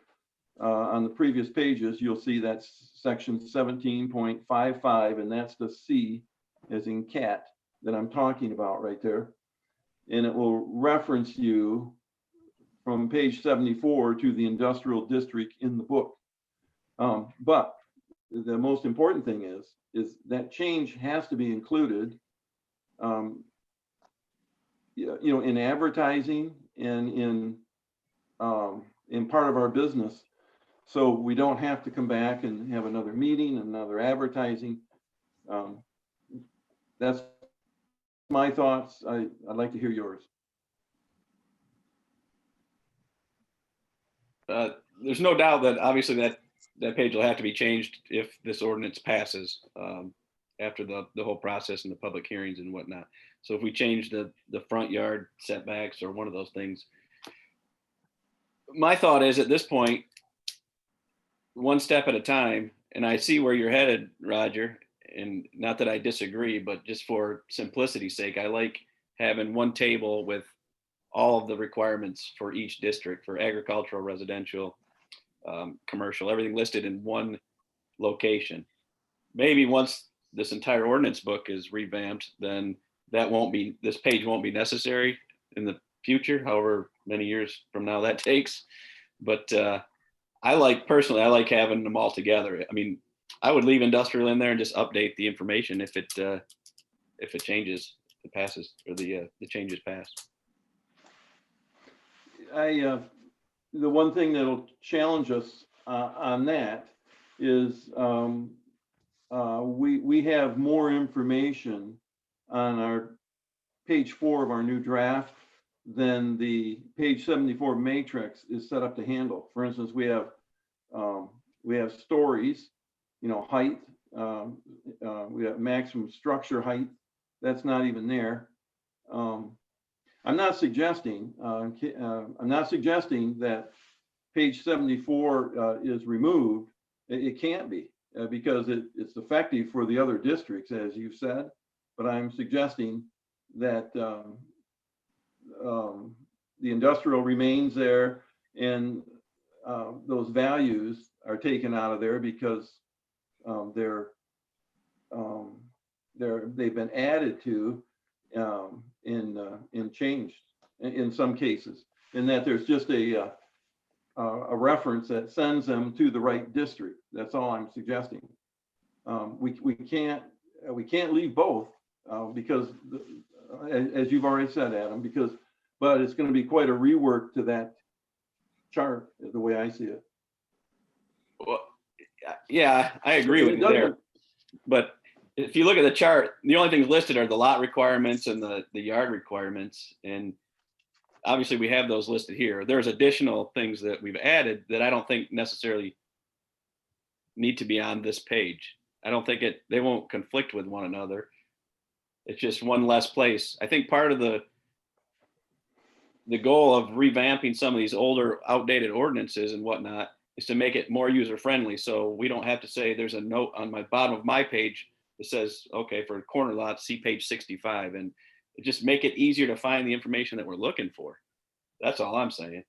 [SPEAKER 1] on the previous pages, you'll see that's section 17.55, and that's the C as in cat that I'm talking about right there. And it will reference you from page 74 to the industrial district in the book. But the most important thing is that change has to be included, in advertising and in part of our business. So we don't have to come back and have another meeting, another advertising. That's my thoughts. I'd like to hear yours.
[SPEAKER 4] There's no doubt that obviously that page will have to be changed if this ordinance passes. after the whole process and the public hearings and whatnot. So if we change the front yard setbacks or one of those things, my thought is at this point, one step at a time, and I see where you're headed, Roger, and not that I disagree, but just for simplicity's sake, I like having one table with all of the requirements for each district, for agricultural, residential, commercial, everything listed in one location. Maybe once this entire ordinance book is revamped, then this page won't be necessary in the future, however many years from now that takes. But personally, I like having them all together. I mean, I would leave industrial in there and just update the information if it changes, it passes, or the changes pass.
[SPEAKER 1] The one thing that'll challenge us on that is we have more information on our page 4 of our new draft than the page 74 matrix is set up to handle. For instance, we have stories, height, we have maximum structure height. That's not even there. I'm not suggesting that page 74 is removed. It can't be because it's effective for the other districts, as you've said. But I'm suggesting that the industrial remains there, and those values are taken out of there because they've been added to and changed in some cases, and that there's just a reference that sends them to the right district. That's all I'm suggesting. We can't leave both because, as you've already said, Adam, but it's going to be quite a rework to that chart, the way I see it.
[SPEAKER 4] Well, yeah, I agree with you there. But if you look at the chart, the only things listed are the lot requirements and the yard requirements. And obviously we have those listed here. There's additional things that we've added that I don't think necessarily need to be on this page. I don't think they won't conflict with one another. It's just one less place. I think part of the goal of revamping some of these older outdated ordinances and whatnot is to make it more user friendly. So we don't have to say there's a note on my bottom of my page that says, okay, for corner lots, see page 65, and just make it easier to find the information that we're looking for. That's all I'm saying.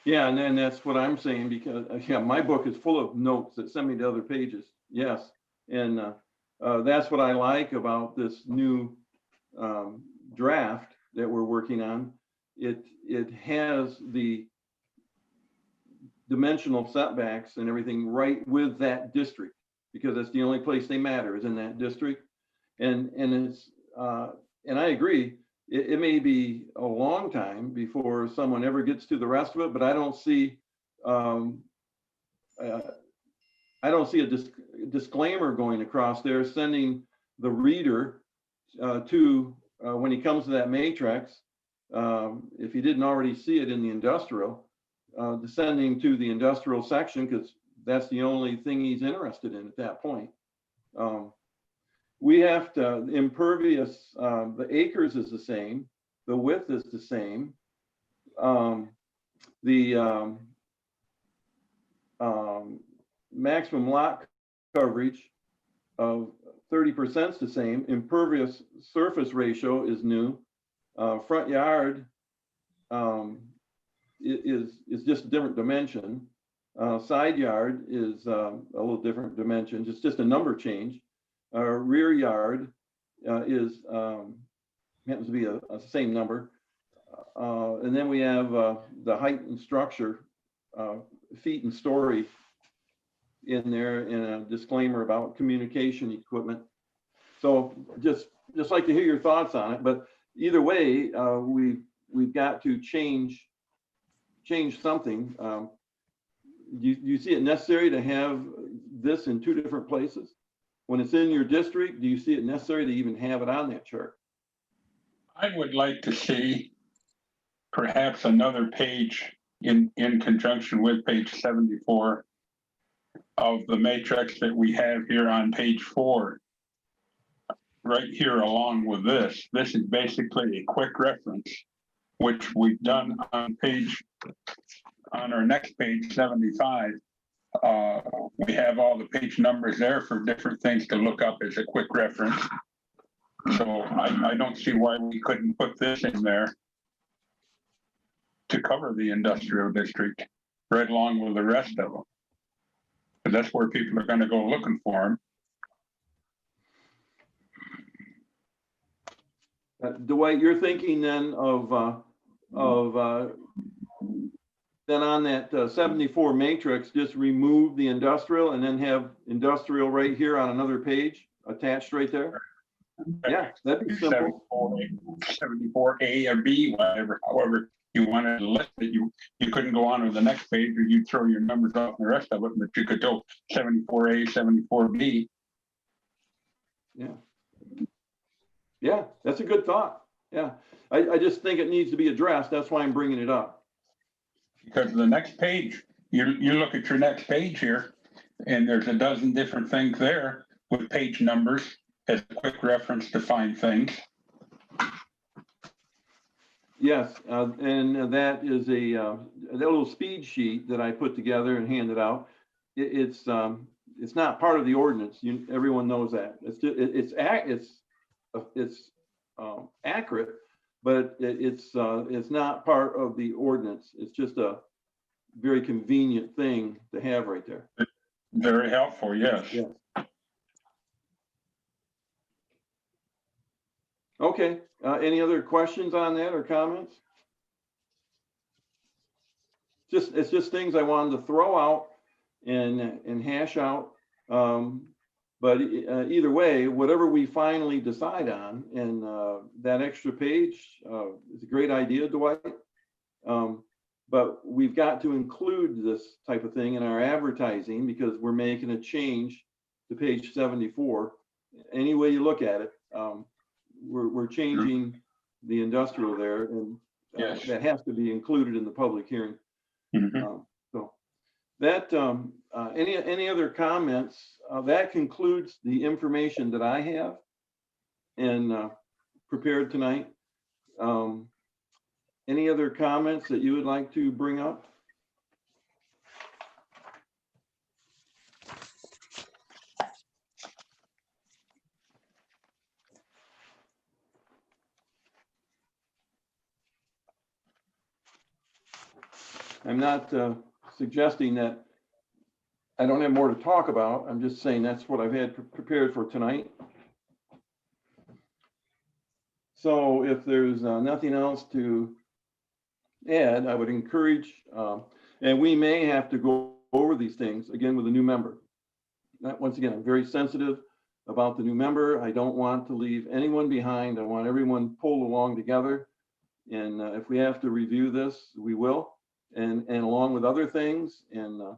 [SPEAKER 1] Yeah, and then that's what I'm saying, because my book is full of notes that send me to other pages. Yes, and that's what I like about this new draft that we're working on. It has the dimensional setbacks and everything right with that district, because that's the only place they matter, is in that district. And it's and I agree, it may be a long time before someone ever gets to the rest of it, but I don't see a disclaimer going across there sending the reader to when he comes to that matrix, if he didn't already see it in the industrial, descending to the industrial section, because that's the only thing he's interested in at that point. We have to impervious, the acres is the same, the width is the same, the maximum lot coverage of 30% is the same. Impervious surface ratio is new. Front yard is just a different dimension. Side yard is a little different dimension. It's just a number change. Rear yard is happens to be a same number. And then we have the height and structure, feet and story in there, and a disclaimer about communication equipment. So just like to hear your thoughts on it. But either way, we've got to change something. Do you see it necessary to have this in two different places? When it's in your district, do you see it necessary to even have it on that chart?
[SPEAKER 2] I would like to see perhaps another page in conjunction with page 74 of the matrix that we have here on page 4. Right here along with this is basically a quick reference, which we've done on our next page 75. We have all the page numbers there for different things to look up as a quick reference. So I don't see why we couldn't put this in there to cover the industrial district right along with the rest of them. But that's where people are going to go looking for them.
[SPEAKER 1] Dwight, you're thinking then of then on that 74 matrix, just remove the industrial and then have industrial right here on another page attached right there? Yeah, that'd be simple.
[SPEAKER 2] 74A or B, whatever, however you wanted to list it. You couldn't go on to the next page, or you'd throw your numbers off the rest of it, but you could go 74A, 74B.
[SPEAKER 1] Yeah. Yeah, that's a good thought. Yeah, I just think it needs to be addressed. That's why I'm bringing it up.
[SPEAKER 2] Because the next page, you look at your next page here, and there's a dozen different things there with page numbers as a quick reference to find things.
[SPEAKER 1] Yes, and that is that little speed sheet that I put together and handed out. It's not part of the ordinance. Everyone knows that. It's accurate, but it's not part of the ordinance. It's just a very convenient thing to have right there.
[SPEAKER 2] Very helpful, yes.
[SPEAKER 1] Yes. Okay, any other questions on that or comments? It's just things I wanted to throw out and hash out. But either way, whatever we finally decide on, and that extra page is a great idea, Dwight. But we've got to include this type of thing in our advertising because we're making a change to page 74. Any way you look at it, we're changing the industrial there, and
[SPEAKER 2] Yes.
[SPEAKER 1] that has to be included in the public hearing.
[SPEAKER 2] Mhm.
[SPEAKER 1] So that any other comments? That concludes the information that I have and prepared tonight. Any other comments that you would like to bring up? I'm not suggesting that I don't have more to talk about. I'm just saying that's what I've had prepared for tonight. So if there's nothing else to add, I would encourage, and we may have to go over these things again with a new member. Once again, I'm very sensitive about the new member. I don't want to leave anyone behind. I want everyone pulled along together. And if we have to review this, we will. And along with other things, and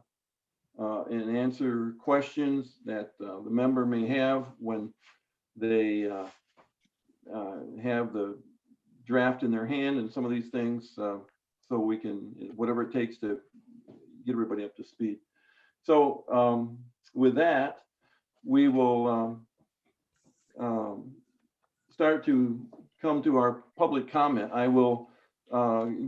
[SPEAKER 1] answer questions that the member may have when they have the draft in their hand and some of these things, so we can, whatever it takes to get everybody up to speed. So with that, we will start to come to our public comment. I will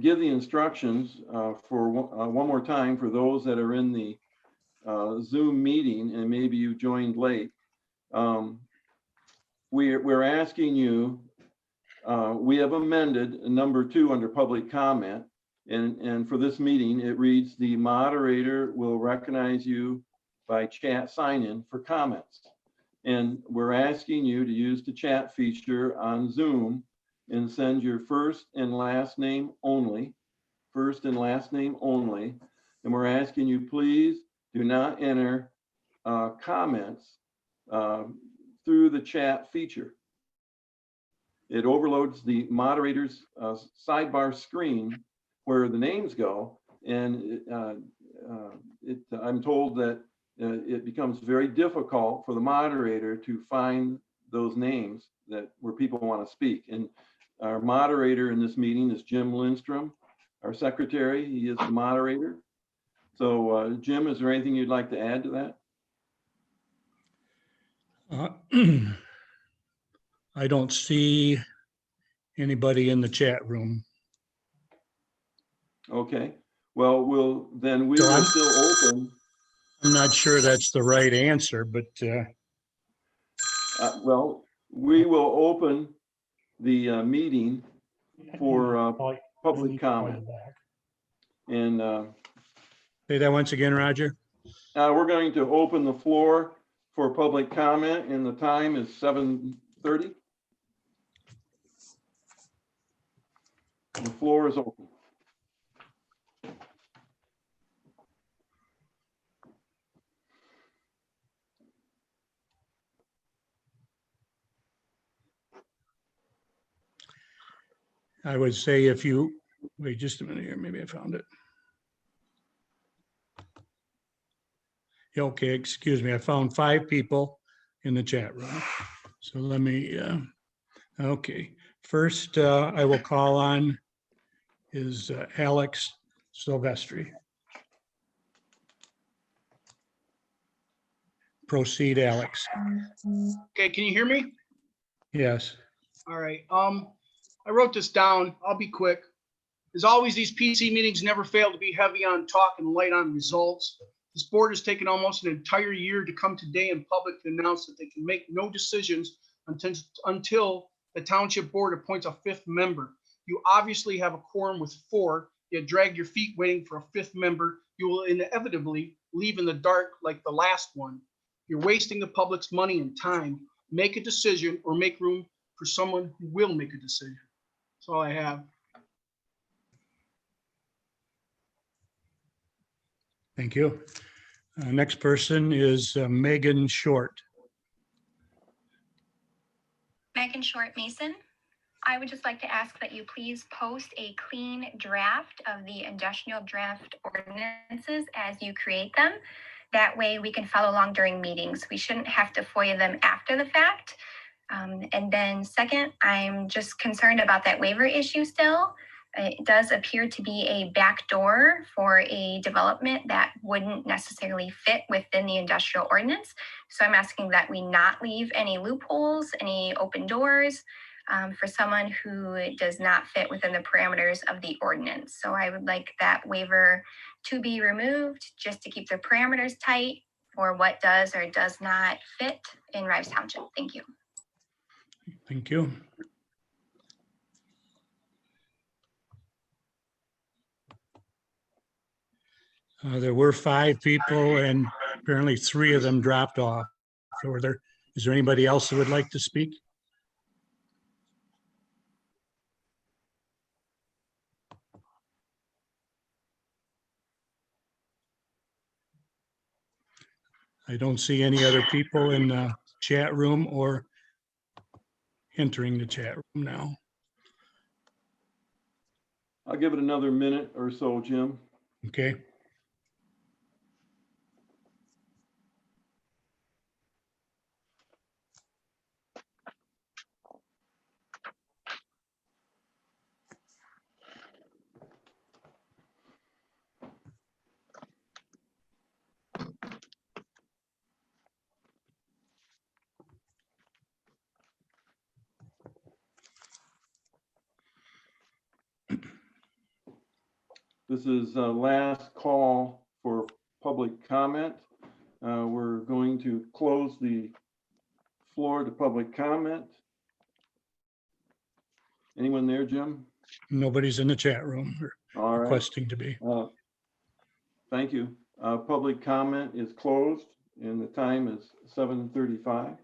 [SPEAKER 1] give the instructions for one more time for those that are in the Zoom meeting and maybe you joined late. We're asking you, we have amended number 2 under public comment, and for this meeting it reads, the moderator will recognize you by chat sign-in for comments. And we're asking you to use the chat feature on Zoom and send your first and last name only, and we're asking you, please do not enter comments through the chat feature. It overloads the moderator's sidebar screen where the names go, and I'm told that it becomes very difficult for the moderator to find those names where people want to speak. And our moderator in this meeting is Jim Lindstrom. Our secretary, he is the moderator. So Jim, is there anything you'd like to add to that?
[SPEAKER 3] I don't see anybody in the chat room.
[SPEAKER 1] Okay, well, we
[SPEAKER 3] So
[SPEAKER 1] will
[SPEAKER 3] I'm-
[SPEAKER 1] still open.
[SPEAKER 3] I'm not sure that's the right answer, but
[SPEAKER 1] Well, we will open the meeting for public comment. And
[SPEAKER 3] say that once again, Roger.
[SPEAKER 1] we're going to open the floor for public comment, and the time is 7:30. The floor is open.
[SPEAKER 3] I would say if you, wait just a minute here, maybe I found it. Yeah, okay, excuse me, I found 5 people in the chat room. So let me, okay. First, I will call on is Alex Silvestri. Proceed, Alex.
[SPEAKER 5] Okay, can you hear me?
[SPEAKER 3] Yes.
[SPEAKER 5] All right. I wrote this down. I'll be quick. As always, these PC meetings never fail to be heavy on talk and light on results. This board has taken almost an entire year to come today in public to announce that they can make no decisions until the township board appoints a 5th member. You obviously have a quorum with 4, yet drag your feet waiting for a 5th member. You will inevitably leave in the dark like the last one. You're wasting the public's money and time. Make a decision or make room for someone who will make a decision. That's all I have.
[SPEAKER 3] Thank you. Next person is Megan Short.
[SPEAKER 6] Megan Short Mason. I would just like to ask that you please post a clean draft of the industrial draft ordinances as you create them. That way we can follow along during meetings. We shouldn't have to FOIA them after the fact. And then second, I'm just concerned about that waiver issue still. It does appear to be a backdoor for a development that wouldn't necessarily fit within the industrial ordinance. So I'm asking that we not leave any loopholes, any open doors for someone who does not fit within the parameters of the ordinance. So I would like that waiver to be removed just to keep the parameters tight for what does or does not fit in Rives Township. Thank you.
[SPEAKER 3] Thank you. There were 5 people and apparently 3 of them dropped off. So is there anybody else who would like to speak? I don't see any other people in the chat room or entering the chat room now.
[SPEAKER 1] I'll give it another minute or so, Jim.
[SPEAKER 3] Okay.
[SPEAKER 1] This is last call for public comment. We're going to close the floor to public comment. Anyone there, Jim?
[SPEAKER 3] Nobody's in the chat room or
[SPEAKER 1] All right.
[SPEAKER 3] requesting to be.
[SPEAKER 1] Thank you. Public comment is closed and the time is 7:35.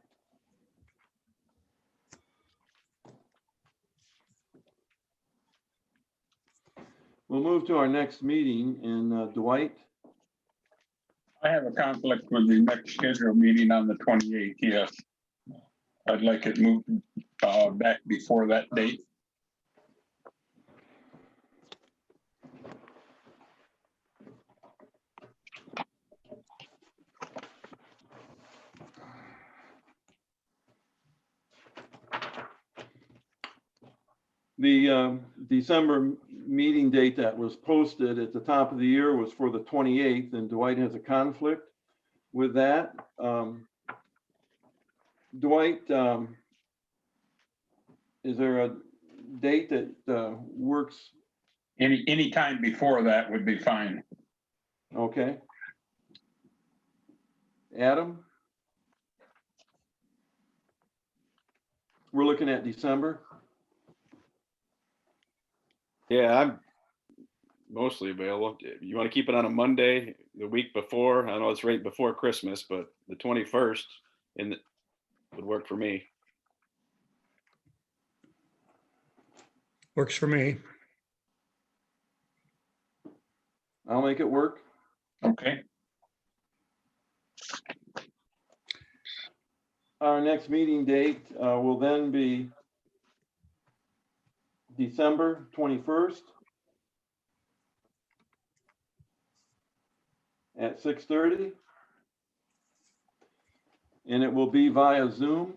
[SPEAKER 1] We'll move to our next meeting, and Dwight.
[SPEAKER 2] I have a conflict with the next scheduled meeting on the 28th, yes. I'd like it moved back before that date.
[SPEAKER 1] The December meeting date that was posted at the top of the year was for the 28th, and Dwight has a conflict with that. Dwight, is there a date that works?
[SPEAKER 2] Any time before that would be fine.
[SPEAKER 1] Okay. Adam? We're looking at December.
[SPEAKER 4] Yeah, I'm mostly available. You want to keep it on a Monday, the week before? I know it's right before Christmas, but the 21st would work for me.
[SPEAKER 3] Works for me.
[SPEAKER 1] I'll make it work.
[SPEAKER 2] Okay,
[SPEAKER 1] Our next meeting date will then be December 21st at 6:30. And it will be via Zoom.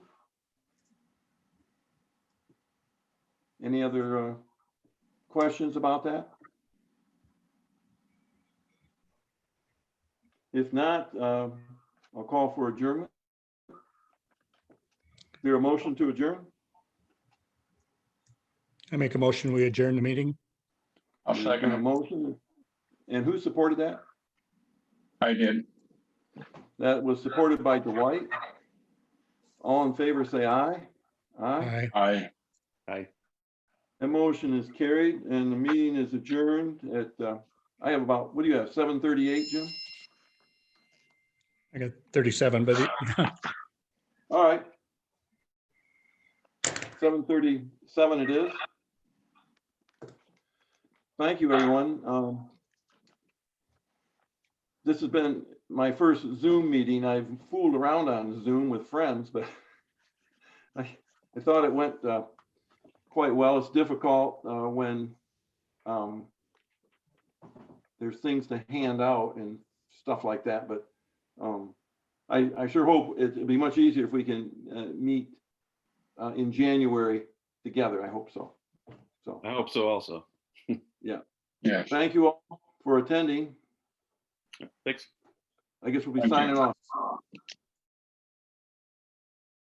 [SPEAKER 1] Any other questions about that? If not, I'll call for adjournment. Is there a motion to adjourn?
[SPEAKER 3] I make a motion, we adjourn the meeting.
[SPEAKER 2] I'll
[SPEAKER 1] There's been
[SPEAKER 2] second
[SPEAKER 1] a
[SPEAKER 2] it.
[SPEAKER 1] motion. And who supported that?
[SPEAKER 2] I did.
[SPEAKER 1] That was supported by Dwight. All in favor, say aye. Aye.
[SPEAKER 3] Aye.
[SPEAKER 2] I,
[SPEAKER 1] That motion is carried and the meeting is adjourned at, I have about, what do you have, 7:38, Jim?
[SPEAKER 3] I got 37, but
[SPEAKER 1] All right. 7:37 it is. Thank you, everyone. This has been my first Zoom meeting. I've fooled around on Zoom with friends, but I thought it went quite well. It's difficult when there's things to hand out and stuff like that, but I sure hope it'll be much easier if we can meet in January together. I hope so. So,
[SPEAKER 4] I hope so also.
[SPEAKER 2] yes.
[SPEAKER 1] thank you all for attending.
[SPEAKER 4] Thanks.
[SPEAKER 1] I guess we'll be
[SPEAKER 2] Thank you.
[SPEAKER 1] signing off.